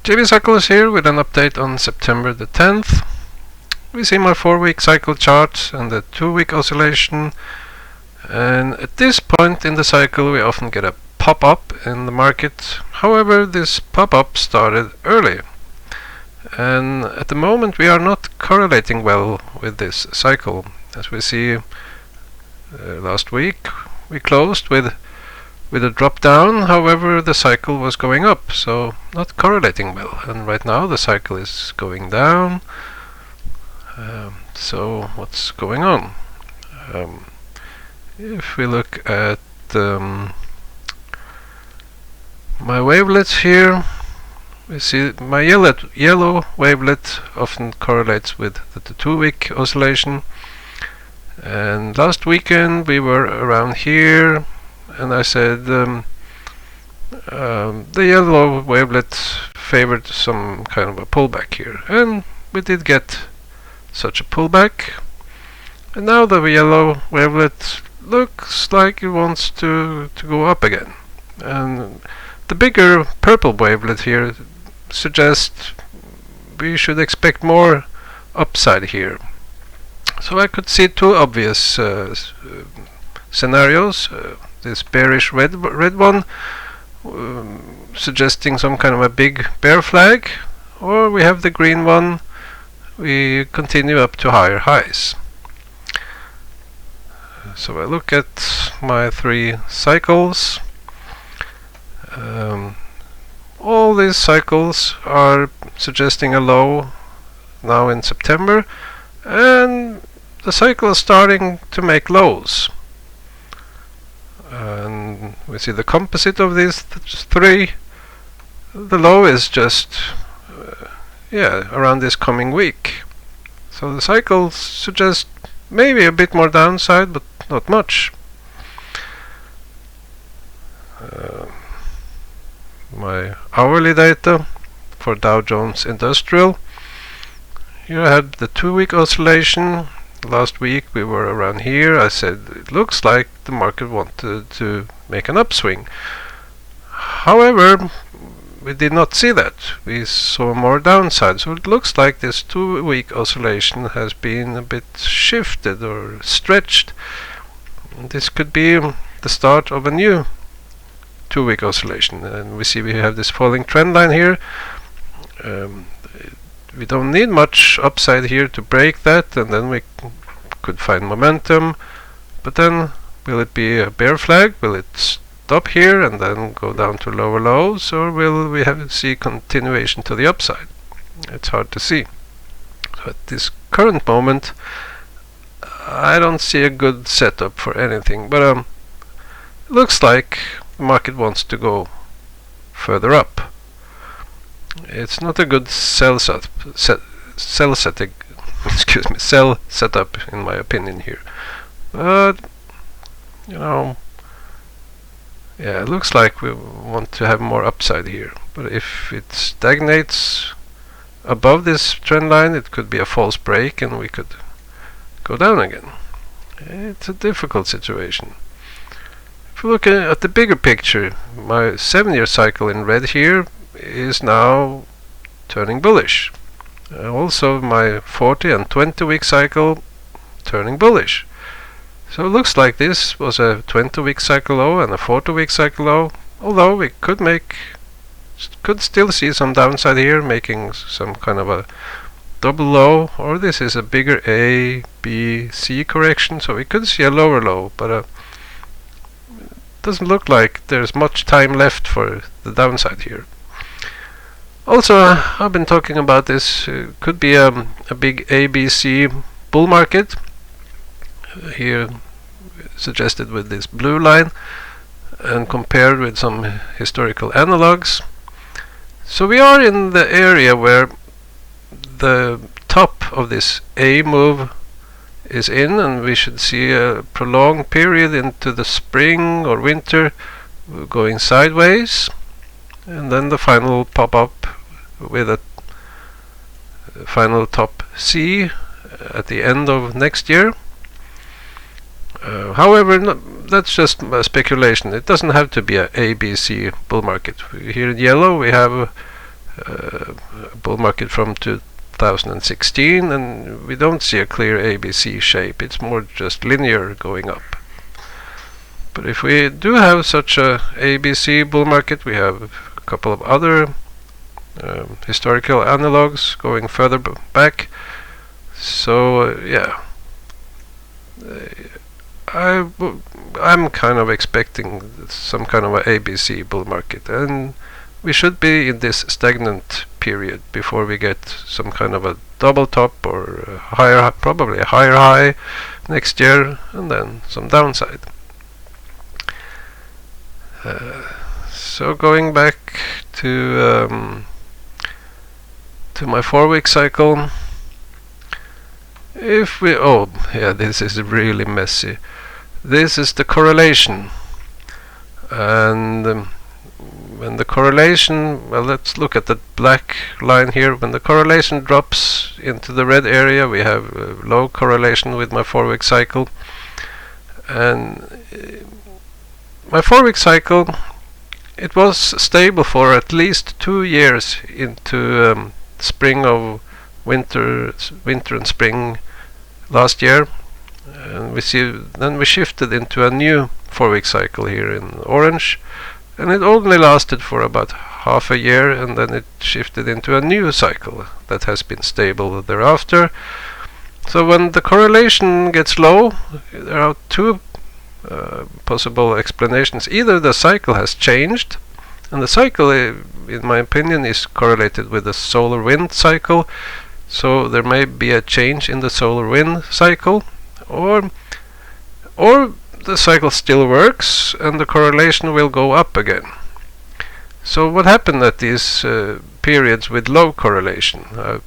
JB Cycle is here with an update on September the 10th. We see my 4-week cycle chart and the 2-week oscillation, and at this point in the cycle we often get a pop-up in the market. However, this pop-up started early, and at the moment we are not correlating well with this cycle. As we see, last week we closed with a drop down. However, the cycle was going up, so not correlating well, and right now the cycle is going down. So what's going on? If we look at my wavelets here, we see my yellow wavelet often correlates with the 2-week oscillation, and last weekend we were around here, and I said the yellow wavelet favored some kind of a pullback here, and we did get such a pullback. And now the yellow wavelet looks like it wants to go up again, and the bigger purple wavelet here suggests we should expect more upside here. So I could see two obvious scenarios. This bearish red one suggesting some kind of a big bear flag, or we have the green one, we continue up to higher highs. So I look at my 3 cycles. All these cycles are suggesting a low now in September, and the cycle is starting to make lows. And we see the composite of these 3. The low is just around this coming week. So the cycle suggests maybe a bit more downside, but not much. My hourly data for Dow Jones Industrial. Here I had the 2-week oscillation. Last week we were around here. I said it looks like the market wanted to make an upswing. However, we did not see that. We saw more downside. So it looks like this 2-week oscillation has been a bit shifted or stretched. This could be the start of a new 2-week oscillation. And we see we have this falling trend line here. We don't need much upside here to break that, and then we could find momentum. But then, will it be a bear flag? Will it stop here and then go down to lower lows, or will we see continuation to the upside? It's hard to see. So at this current moment, I don't see a good setup for anything, but it looks like the market wants to go further up. It's not a good sell setup in my opinion here. But it looks like we want to have more upside here. But if it stagnates above this trend line, it could be a false break and we could go down again. It's a difficult situation. If we look at the bigger picture, my 7-year cycle in red here is now turning bullish. Also my 40 and 20-week cycle turning bullish. So it looks like this was a 20-week cycle low and a 40-week cycle low, although we could still see some downside here, making some kind of a double low, or this is a bigger A, B, C correction, so we could see a lower low, but it doesn't look like there's much time left for the downside here. Also, I've been talking about this, could be a big ABC bull market, here suggested with this blue line and compared with some historical analogs. So we are in the area where the top of this A move is in, and we should see a prolonged period into the spring or winter going sideways, and then the final pop-up with a final top C at the end of next year. However, that's just speculation. It doesn't have to be a ABC bull market. Here in yellow we have bull market from 2016, and we don't see a clear ABC shape. It's more just linear going up. But if we do have such a ABC bull market, we have a couple of other historical analogs going further back. So yeah, I'm kind of expecting some kind of a ABC bull market, and we should be in this stagnant period before we get some kind of a double top or a higher, probably a higher high next year, and then some downside. So going back to my 4-week cycle, if we this is really messy. This is the correlation, and when the correlation, well, let's look at the black line here. When the correlation drops into the red area, we have low correlation with my 4-week cycle, and my 4-week cycle, it was stable for at least 2 years into spring of winter and spring last year, and then we shifted into a new 4-week cycle here in orange, and it only lasted for about half a year, and then it shifted into a new cycle that has been stable thereafter. So when the correlation gets low, there are two possible explanations. Either the cycle has changed, and the cycle, in my opinion, is correlated with the solar wind cycle, so there may be a change in the solar wind cycle, or the cycle still works and the correlation will go up again. So what happened at these periods with low correlation? I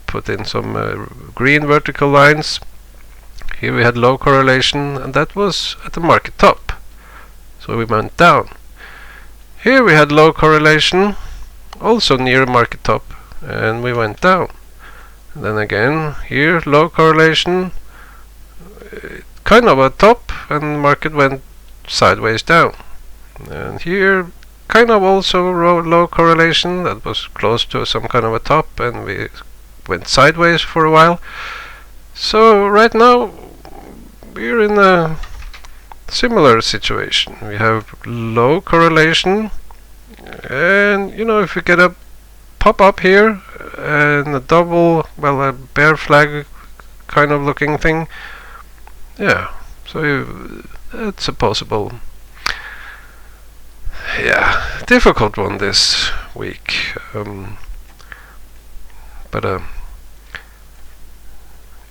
put in some green vertical lines. Here we had low correlation, and that was at the market top, so we went down. Here we had low correlation, also near market top, and we went down. And then again, here low correlation, kind of a top, and market went sideways down. And here kind of also low correlation, that was close to some kind of a top, and we went sideways for a while. So right now we're in a similar situation. We have low correlation, and if we get a pop up here and a double, well, a bear flag kind of looking thing, yeah, so it's a possible, difficult one this week, but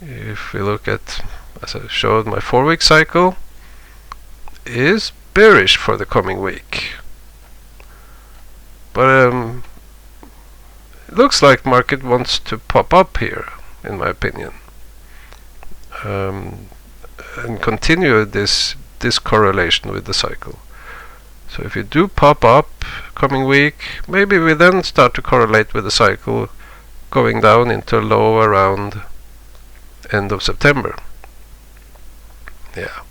if we look at, as I showed, my 4-week cycle is bearish for the coming week, but it looks like market wants to pop up here, in my opinion, and continue this correlation with the cycle. So if you do pop up coming week, maybe we then start to correlate with the cycle going down into a low around end of September. Yeah.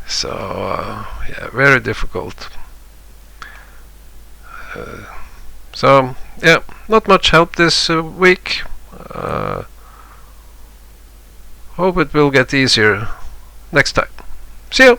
So very difficult. So yeah, not much help this week. Hope it will get easier next time. See you.